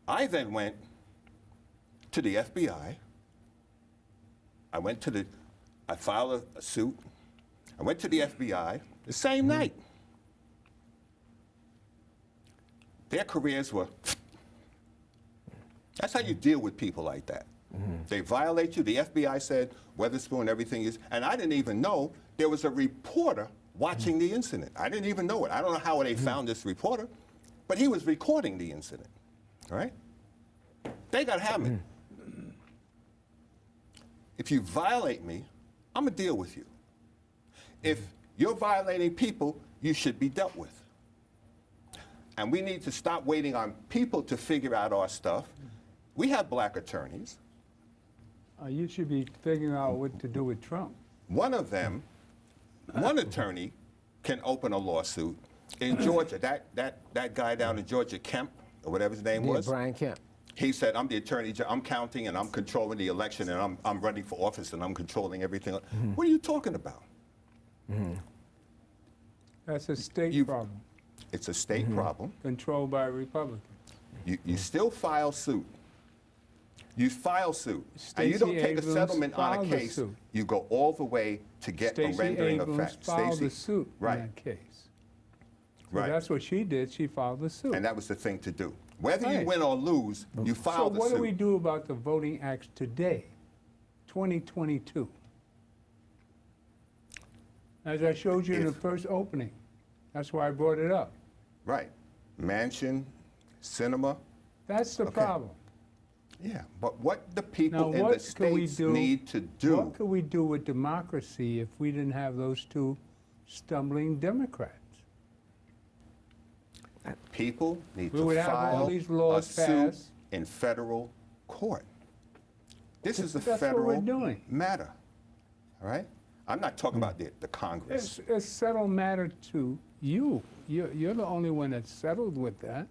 I then went to the FBI. I filed a suit. I went to the FBI the same night. Their careers were, that's how you deal with people like that. They violate you. The FBI said Weatherspoon, everything is, and I didn't even know there was a reporter watching the incident. I didn't even know it. I don't know how they found this reporter, but he was recording the incident, all right? They got hammered. If you violate me, I'm gonna deal with you. If you're violating people, you should be dealt with. And we need to stop waiting on people to figure out our stuff. We have black attorneys. You should be figuring out what to do with Trump. One of them, one attorney can open a lawsuit in Georgia. That guy down in Georgia, Kemp, or whatever his name was. Brian Kemp. He said, I'm the attorney, I'm counting and I'm controlling the election and I'm running for office and I'm controlling everything. What are you talking about? That's a state problem, It's a state problem. controlled by Republicans. You still file suit. You file suit. And you don't Stacey take a Abrams settlement on a filed the case. suit. You go all the way to get a Stacey rendering of Abrams fact. filed Stacey- the suit right, in that case. So right. that's what she did. She filed the suit. And that was the thing to do. Whether you Right. win or lose, you So file the what suit. do we do about the Voting Acts today, 2022? As I showed you in the If- first opening, that's why I brought it up. Right. Mansion, cinema. That's the Okay. problem. Yeah, but what the people Now, in what the could we states do? need to do. What could we do with democracy if we didn't have those two stumbling Democrats? People need We to would have all file these laws a suit passed. in federal court. This is a That's what federal we're doing. matter. All right? I'm not talking about the Congress. It's a settled matter to you. You're the only one that's settled with that.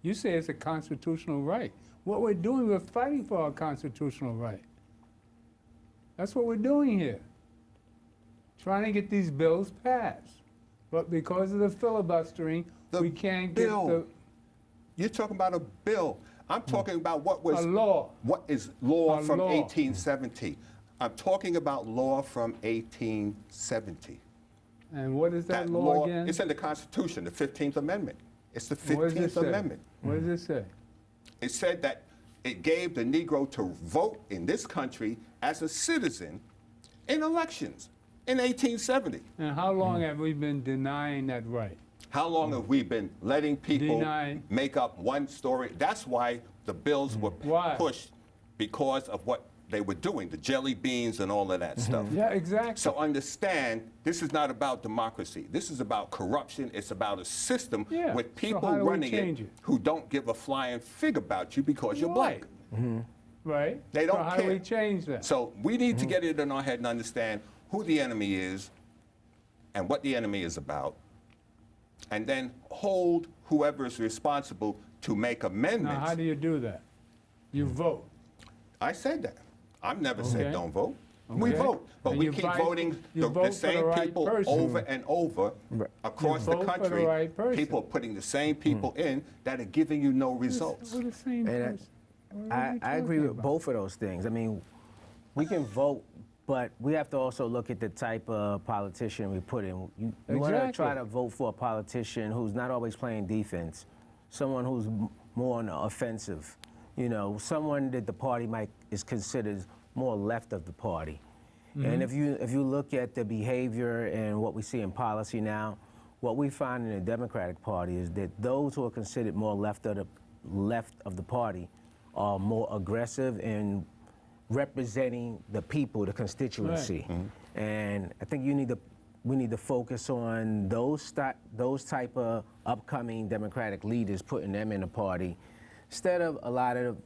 You say it's a constitutional right. What we're doing, we're fighting for our constitutional right. That's what we're doing here. Trying to get these bills passed. But because of the filibustering, The we can't bill. get You're talking about a bill. I'm talking about what was A law. What is law A from law. 1870? I'm talking about law from 1870. And what is that law again? It's in the Constitution, the 15th Amendment. It's the What does it 15th say? Amendment. What does it say? It said that it gave the Negro to vote in this country as a citizen in elections in 1870. And how long have we been denying that right? How long have we been letting people Deny. make up one story? That's why the bills were Why? pushed, because of what they were doing, the jelly beans and all of that stuff. Yeah, exactly. So understand, this is not about democracy. This is about corruption. It's about a system Yeah, with so people how do we running change it it? who don't give a flying fig about you because you're black. Right? They don't so how care. do we change that? So we need to get it in our head and understand who the enemy is and what the enemy is about, and then hold whoever is responsible to make amendments. Now, how do you do that? You vote. I said that. I've never said Okay. don't vote. We Okay. vote, but And we you keep vote- voting you the vote for same the right people person. over and over across You the vote for the country. right person. People are putting the same people in that are giving you no results. We're the same And person. What are you I agree talking with about? both of those things. I mean, we can vote, but we have to also look at the type of politician we put in. You want to Exactly. try to vote for a politician who's not always playing defense, someone who's more on the offensive, you know, someone that the party is considered more left of the party. And if you look at the behavior and what we see in policy now, what we find in the Democratic Party is that those who are considered more left of the party are more aggressive in representing the people, the constituency. And I think we need to focus on those type of upcoming Democratic leaders, putting them in the party, instead of a lot of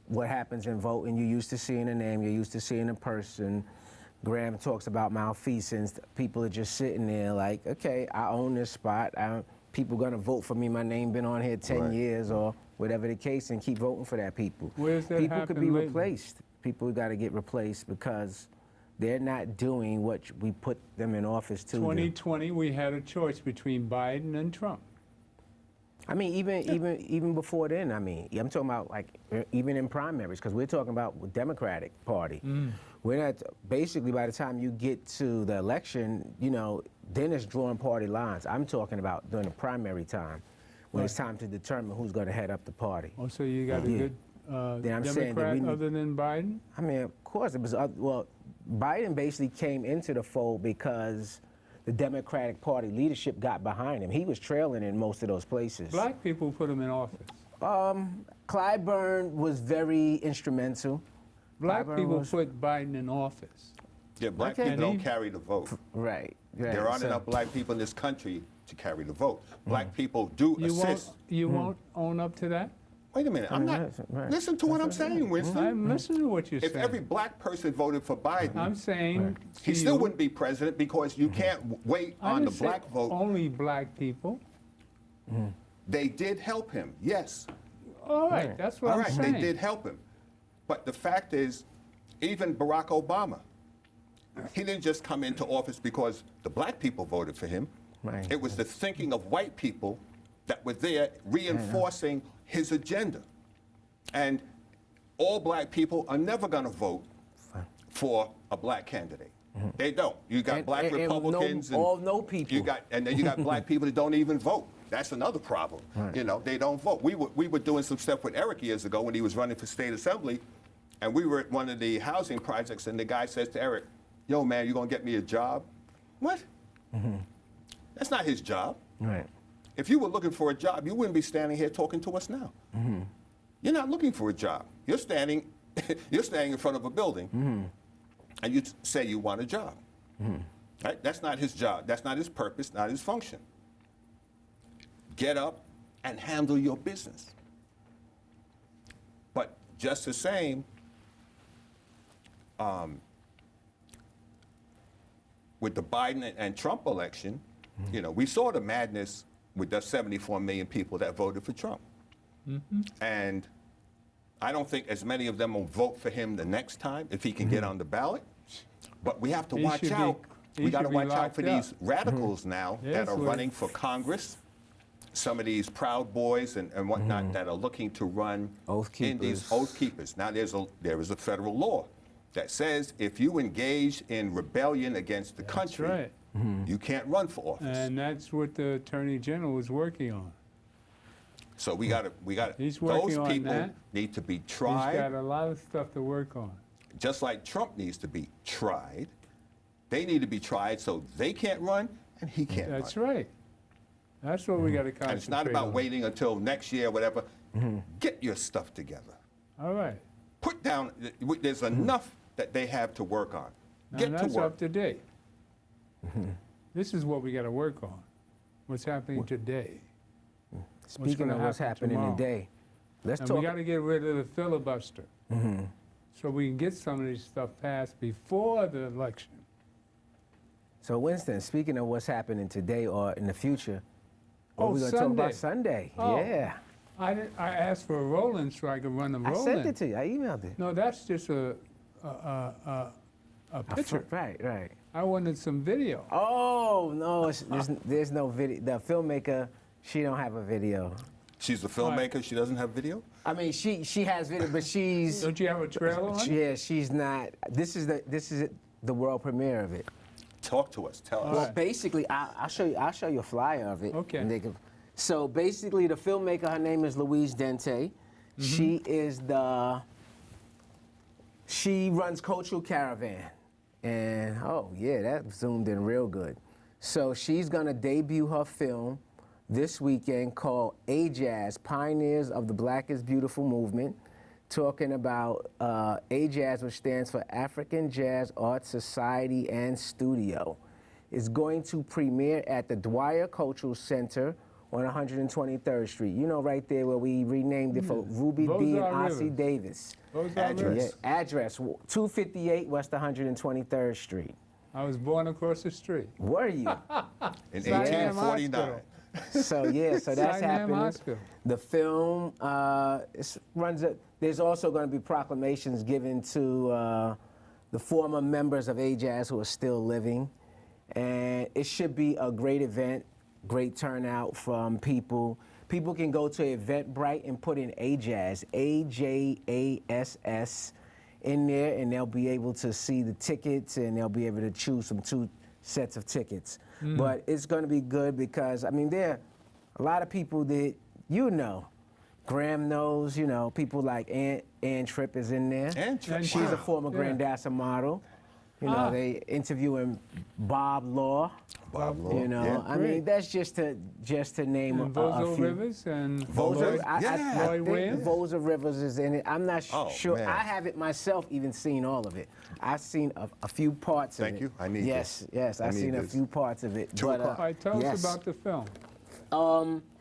what happens in voting. You're used to seeing a name, you're used to seeing a person, Graham talks about malfeasance, people are just sitting there like, okay, I own this spot. People gonna vote for me. My name been on here 10 years or whatever the case, and keep voting for that people. Where's that People could be happen lately? replaced. People got to get replaced because they're not doing what we put them in office to do. 2020, we had a choice between Biden and Trump. I mean, even before then. I mean, I'm talking about like even in primaries, because we're talking about the Democratic Party. We're not basically by the time you get to the election, you know, then it's drawing party lines. I'm talking about during the primary time, when it's time to determine who's going to head up the party. Oh, so you got a good Then I'm saying that Democrat other than Biden? I mean, of course, it was well. Biden basically came into the fold because the Democratic Party leadership got behind him. He was trailing in most of those places. Black people put him in office. Clyburn was very instrumental. Black Clyburn people was- put Biden in office. Yeah, black Okay. people don't And he- carry the vote. Right. There aren't so- enough black people in this country to carry the vote. Black people do assist. You won't own up to that? Wait a minute, I'm not. right. Listen to what I'm saying, Winston. I'm listening to what you're If saying. every black person voted for Biden, I'm saying he to still you, wouldn't be president because you can't wait I on the didn't say black vote. only black people. They did help him, yes. All right, that's what All I'm right, saying. they did help him. But the fact is, even Barack Obama, he didn't just come into office because the black people voted for him. Right. It was the thinking of white people that were there reinforcing his agenda. And all black people are never going to vote for a black candidate. They don't. You got black and Republicans no people. and then you got black people that don't even vote. That's another problem. You know, they don't vote. We were doing some stuff with Eric years ago when he was running for state assembly, and we were at one of the housing projects, and the guy says to Eric, "Yo, man, you gonna get me a job?" What? That's not his job. Right. If you were looking for a job, you wouldn't be standing here talking to us now. You're not looking for a job. You're standing, you're standing in front of a building, and you say you want a job. Right? That's not his job. That's not his purpose. Not his function. Get up and handle your business. But just the same, with the Biden and Trump election, you know, we saw the madness with the 74 million people that voted for Trump. And I don't think as many of them will vote for him the next time if he can get on the ballot. But we have to He watch should be- out. he We got to should be watch out locked for up. these radicals now Yes, that are well- running for Congress. Some of these Proud Boys and whatnot that are looking to run Oath in these keepers. oath keepers. Now there is a federal law that says if you engage in rebellion against the country, right. you can't run for office. And that's what the Attorney General is working on. So we got to He's working those on people that. need to be He's tried, got a lot of stuff to work on. just like Trump needs to be tried. They need to be tried so they can't run and he can't That's run. right. That's what we got to concentrate on. And it's not about waiting until next year, whatever. Get your stuff together. All right. Put down. There's enough that they have to work on. Now Get to that's work. up to date. This is what we got to work on. What's happening today. Speaking gonna of what's happen happening tomorrow. today, let's And talk. we got to get rid of the filibuster so we can get some of this stuff passed before the election. So Winston, speaking of what's happening today or in the future, what Oh, are we going to talk about Sunday? Oh. Yeah. I asked for a roll-in so I could run the I roll-in. sent it to you. I emailed it. No, that's just a picture. Right. I wanted some video. Oh no, there's no video. The filmmaker, she don't have a video. She's a filmmaker. She doesn't have video. I mean, she has video, but she's Don't you have a trailer on it? yeah, she's not. This is the world premiere of it. Talk to us. Tell us. Well, basically, I'll show you a flyer of it. Okay. And so basically, the filmmaker, her name is Louise Dente. She runs Cultural Caravan, and oh yeah, that zoomed in real good. So she's gonna debut her film this weekend called A-Jazz, Pioneers of the Black is Beautiful movement, talking about A-Jazz, which stands for African Jazz Art Society and Studio. It's going to premiere at the Dwyer Cultural Center on 123rd Street. You know, right there where we renamed it for Ruby D and Ossie Davis. Address. Yeah, address 258 West 123rd Street. I was born across the street. Were you? In Siam 1849. Hospital. So that's Siam happening. Hospital. The film runs. There's also going to be proclamations given to the former members of AJAZ who are still living, and it should be a great event. Great turnout from people. People can go to Eventbrite and put in AJAZ, AJASS, in there, and they'll be able to see the tickets, and they'll be able to choose from 2 sets of tickets. But it's going to be good because, I mean, there are a lot of people that you know. Graham knows, you know, people like Ann Tripp is in there. Ann Tripp, She's a wow. former Grandassa model. You know, they interviewing Bob Law. Bob Law. You know, Yeah. I mean, that's just to name And a Vozo few. Rivers and Voza, Lloyd, I Lloyd think Williams. Voza Rivers is in it. I'm not Oh, sure. man. I haven't myself even seen all of it. I've seen a few parts of it. Thank you. I need yes, this. Yes, I I've need seen a this. few parts of it. 2 but, o'clock. All right, tell yes. us about the film.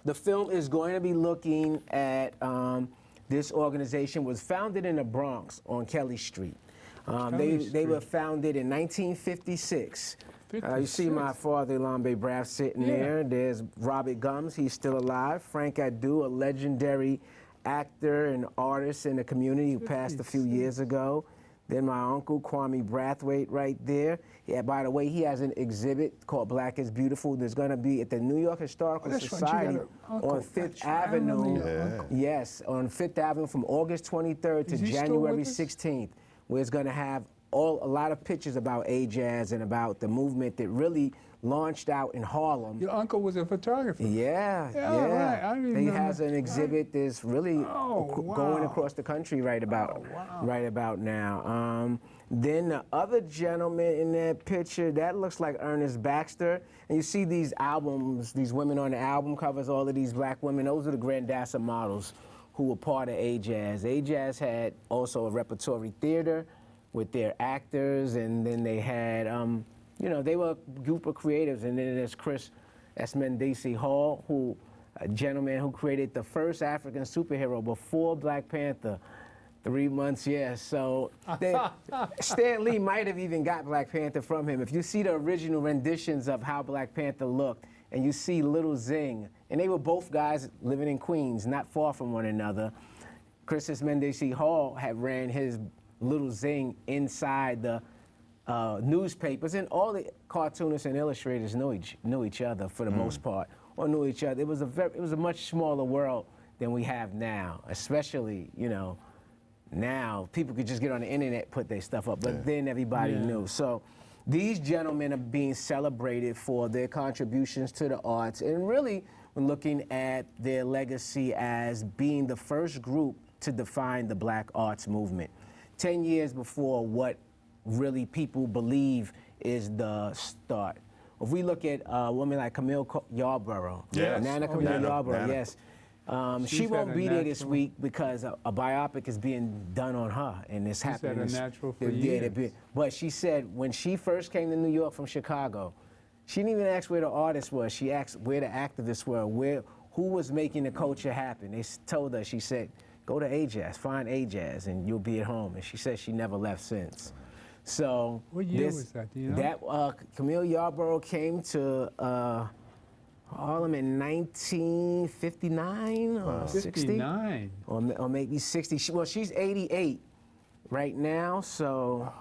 The film is going to be looking at this organization was founded in the Bronx on Kelly Street. They were founded in 1956. You see my father, Lambe Braff, sitting there. There's Robert Gums, he's still alive. Frank Adu, a legendary actor and artist in the community who passed a few years ago. Then my uncle, Kwame Brathwaite, right there. Yeah, by the way, he has an exhibit called Black is Beautiful. There's going to be at the New York Historical that's right, you Society got an uncle. on Fifth That's right, I remember Avenue. your uncle. Yes, on Fifth Avenue from August 23rd to Is he still January with us? 16th, where it's going to have a lot of pictures about AJAZ and about the movement that really launched out in Harlem. Your uncle was a photographer. Yeah. right, I He remember. has an exhibit that's really going wow. across the country right about now. Then the other gentleman in that picture, that looks like Ernest Baxter. And you see these albums, these women on the album covers, all of these black women, those are the Grandassa models who were part of AJAZ. AJAZ had also a repertory theater with their actors, and then they had, you know, they were a group of creatives. And then there's Chris Esmendisi Hall, a gentleman who created the first African superhero before Black Panther. 3 months, yes. So Stan Lee might have even got Black Panther from him. If you see the original renditions of how Black Panther looked, and you see Little Zing, and they were both guys living in Queens, not far from one another. Chris Esmendisi Hall had ran his Little Zing inside the newspapers, and all the cartoonists and illustrators knew each other for the most part, or knew each other. It was a much smaller world than we have now, especially, you know. Now, people could just get on the internet, put their stuff up, but then everybody knew. So these gentlemen are being celebrated for their contributions to the arts, and really we're looking at their legacy as being the first group to define the black arts movement. 10 years before what really people believe is the start. If we look at a woman like Camille Yarborough, Yes. Nana Oh, Camille Nana, Yarborough, Nana. yes. She's She had won't a be there this natural- week because a biopic is being done on her, and it's had happening. a this- natural for yeah, years. But she said when she first came to New York from Chicago, she didn't even ask where the artists were. She asked where the activists were, who was making the culture happen. They told her, she said, go to AJAZ, find AJAZ, and you'll be at home. And she said she never left since. So What year was that, do you know? That Camille Yarborough came to Harlem in 1959 or 60, 59. or maybe 60. She's 88 right now, so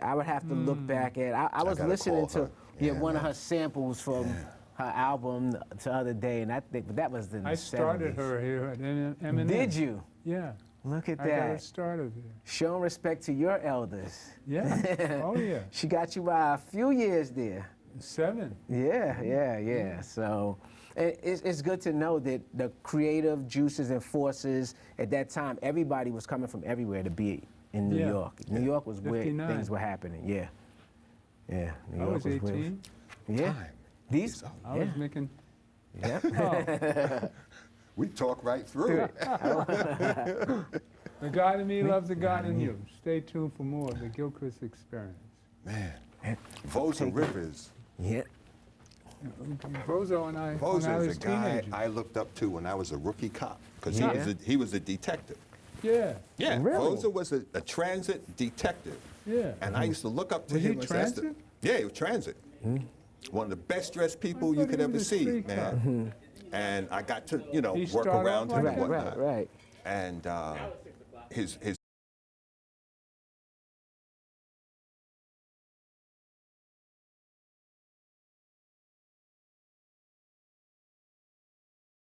I would have to look back at. I was gotta listening call to her. one of her samples from her album the other day, and I think that was the I started 70s. her here at M&M. Did you? Yeah. Look at I got her that. started here. Showing respect to your elders. Yeah. Oh, yeah. She got you by a few years there. 7. Yeah. So it's good to know that the creative juices and forces at that time, everybody was coming from everywhere to be in New Yeah. York. New York was where 59. things were happening. Yeah. New I York was where- 18. Yeah. Time. These. I was making. Yeah. Oh, We talk right through it. the God in me loves the God in you. Stay tuned for more of the Gilchrist Experience. Man, Vosa Rivers. Yeah. Bozo and I, when I Bozo is was a guy teenagers. I looked up to when I was a rookie cop because Yeah. he was a detective. Yeah. Yeah, Really? Bozo was a transit detective. Yeah. And I used to look up to Was he him as that's the- transit? Yeah, he was transit. One of the best dressed people I you thought could he ever was a see, street man. cop. And I got to, He work started around off him like and that? whatnot. Right. And his